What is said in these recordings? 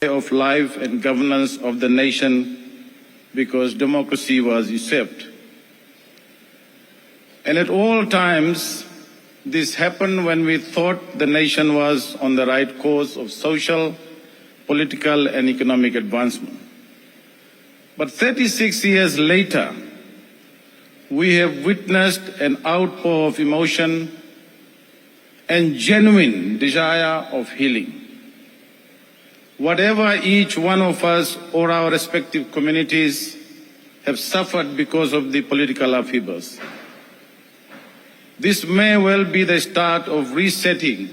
of life and governance of the nation because democracy was usurped. And at all times, this happened when we thought the nation was on the right course of social, political, and economic advancement. But 36 years later, we have witnessed an outpour of emotion and genuine desire of healing. Whatever each one of us or our respective communities have suffered because of the political upheavals, this may well be the start of resetting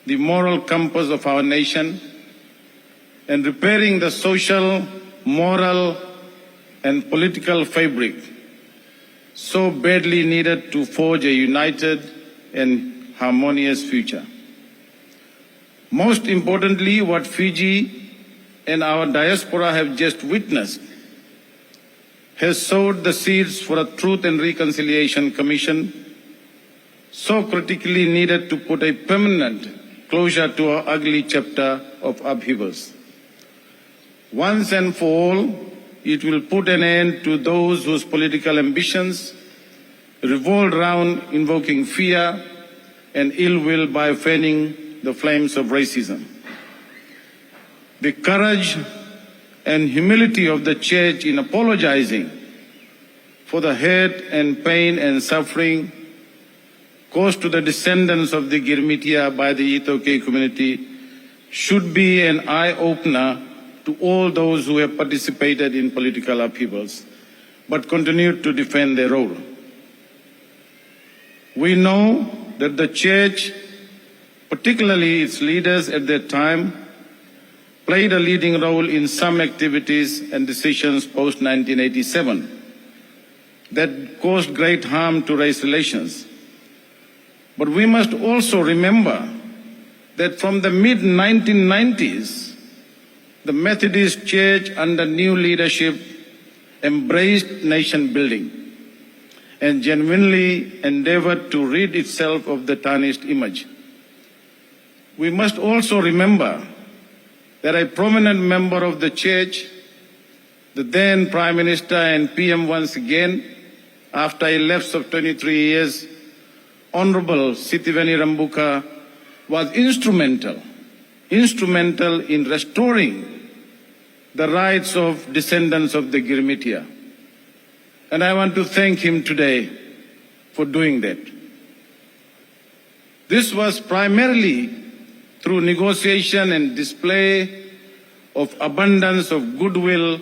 the moral compass of our nation and repairing the social, moral, and political fabric so badly needed to forge a united and harmonious future. Most importantly, what Fiji and our diaspora have just witnessed has sowed the seeds for a Truth and Reconciliation Commission so critically needed to put a permanent closure to our ugly chapter of upheavals. Once and for all, it will put an end to those whose political ambitions revolved around invoking fear and ill will by fanning the flames of racism. The courage and humility of the Church in apologizing for the hurt and pain and suffering caused to the descendants of the Girmitiya by the Itoke community should be an eye-opener to all those who have participated in political upheavals but continued to defend their role. We know that the Church, particularly its leaders at that time, played a leading role in some activities and decisions post-1987 that caused great harm to race relations. But we must also remember that from the mid-1990s, the Methodist Church under new leadership embraced nation building and genuinely endeavored to rid itself of the tarnished image. We must also remember that a prominent member of the Church, the then Prime Minister and PM once again, after a lapse of 23 years, Honorable Sitiveni Rabuka, was instrumental in restoring the rights of descendants of the Girmitiya. And I want to thank him today for doing that. This was primarily through negotiation and display of abundance of goodwill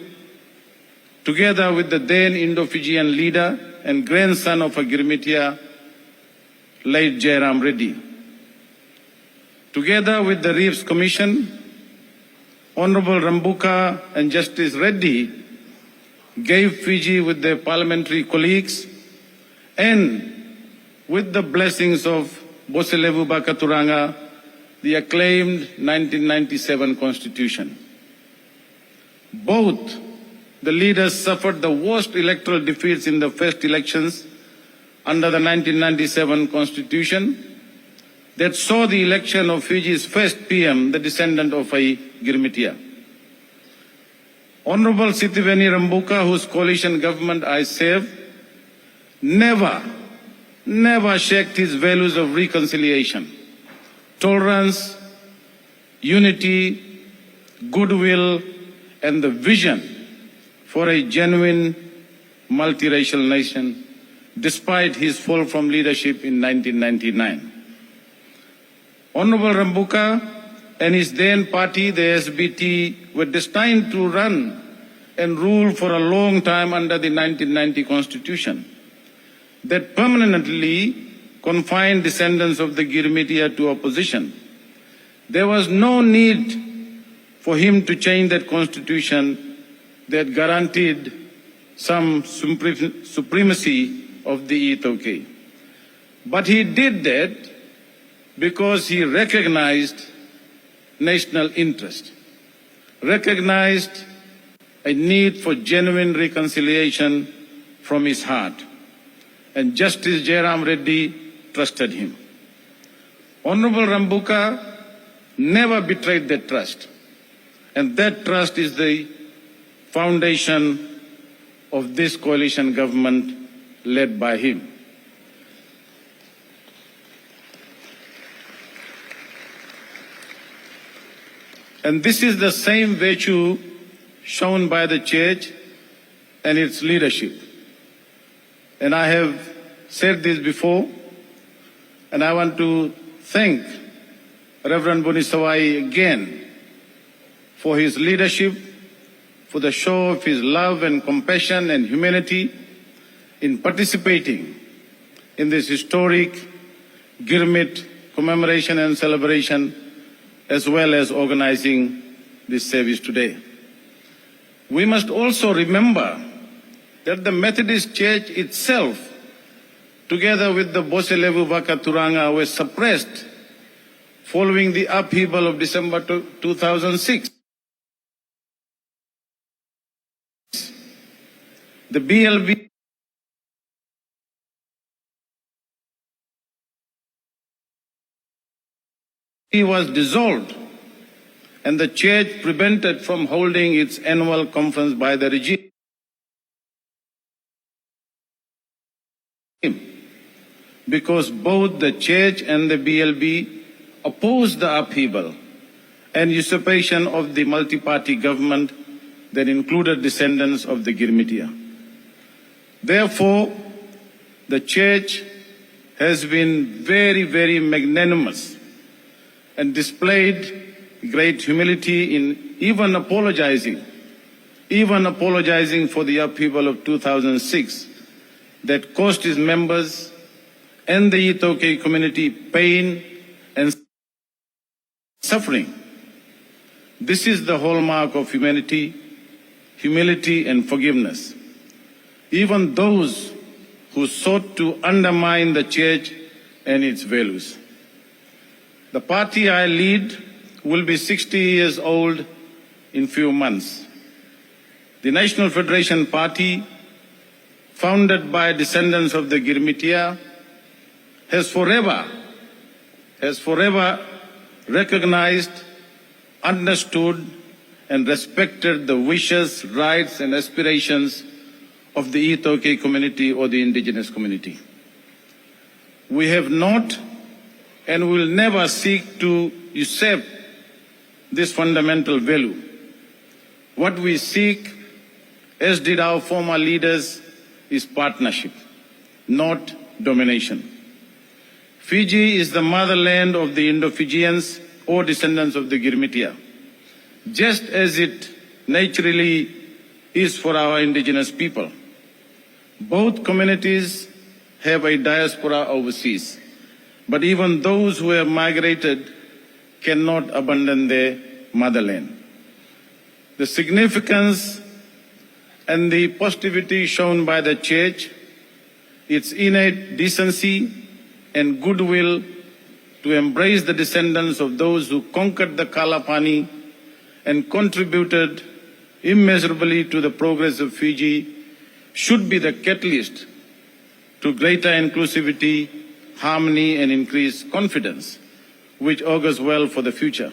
together with the then Indo-Fijian leader and grandson of a Girmitiya, late Jairam Reddy. Together with the Reeves Commission, Honorable Rabuka and Justice Reddy gave Fiji with their parliamentary colleagues and with the blessings of Boselevu Bakaturanga, the acclaimed 1997 Constitution. Both the leaders suffered the worst electoral defeats in the first elections under the 1997 Constitution that saw the election of Fiji's first PM, the descendant of a Girmitiya. Honorable Sitiveni Rabuka, whose coalition government I served, never shirked his values of reconciliation, tolerance, unity, goodwill, and the vision for a genuine multiracial nation, despite his fall from leadership in 1999. Honorable Rabuka and his then party, the SBT, were destined to run and rule for a long time under the 1990 Constitution that permanently confined descendants of the Girmitiya to opposition. There was no need for him to change that Constitution that guaranteed some supremacy of the Itoke. But he did that because he recognized national interest, recognized a need for genuine reconciliation from his heart, and Justice Jairam Reddy trusted him. Honorable Rabuka never betrayed that trust. And that trust is the foundation of this coalition government led by him. And this is the same virtue shown by the Church and its leadership. And I have said this before, and I want to thank Reverend Bonisawai again for his leadership, for the show of his love and compassion and humanity in participating in this historic Girmit commemoration and celebration, as well as organizing this service today. We must also remember that the Methodist Church itself, together with the Boselevu Vakaturanga, were suppressed following the upheaval of December 2006. The BLB was dissolved and the church prevented from holding its annual conference by the regime. Because both the church and the BLB opposed the upheaval and usurpation of the multi-party government that included descendants of the Girmitiya. Therefore, the church has been very, very magnanimous and displayed great humility in even apologizing for the upheaval of 2006 that caused its members and the Itoke community pain and suffering. This is the hallmark of humanity, humility and forgiveness. Even those who sought to undermine the church and its values. The party I lead will be 60 years old in few months. The National Federation Party, founded by descendants of the Girmitiya, has forever recognized, understood, and respected the wishes, rights, and aspirations of the Itoke community or the indigenous community. We have not and will never seek to usurp this fundamental value. What we seek, as did our former leaders, is partnership, not domination. Fiji is the motherland of the Indo-Fijians or descendants of the Girmitiya, just as it naturally is for our indigenous people. Both communities have a diaspora overseas, but even those who have migrated cannot abandon their motherland. The significance and the positivity shown by the Church, its innate decency and goodwill to embrace the descendants of those who conquered the Kalapani and contributed immeasurably to the progress of Fiji, should be the catalyst to greater inclusivity, harmony, and increased confidence, which augurs well for the future.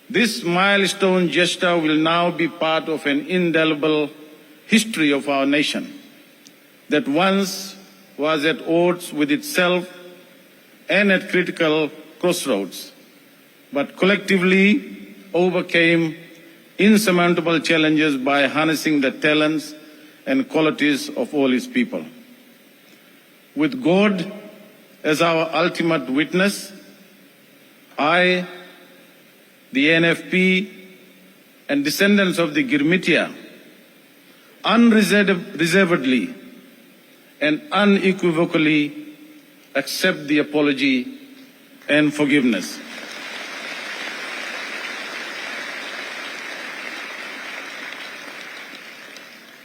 This milestone gesture will now be part of an indelible history of our nation that once was at odds with itself and at critical crossroads, but collectively overcame insurmountable challenges by harnessing the talents and qualities of all its people. With God as our ultimate witness, I, the NFP, and descendants of the Girmitiya unreservedly and unequivocally accept the apology and forgiveness.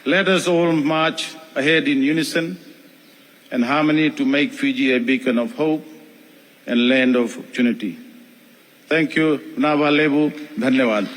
Let us all march ahead in unison and harmony to make Fiji a beacon of hope and land of opportunity. Thank you. Nava Lebu. Dhanyawad.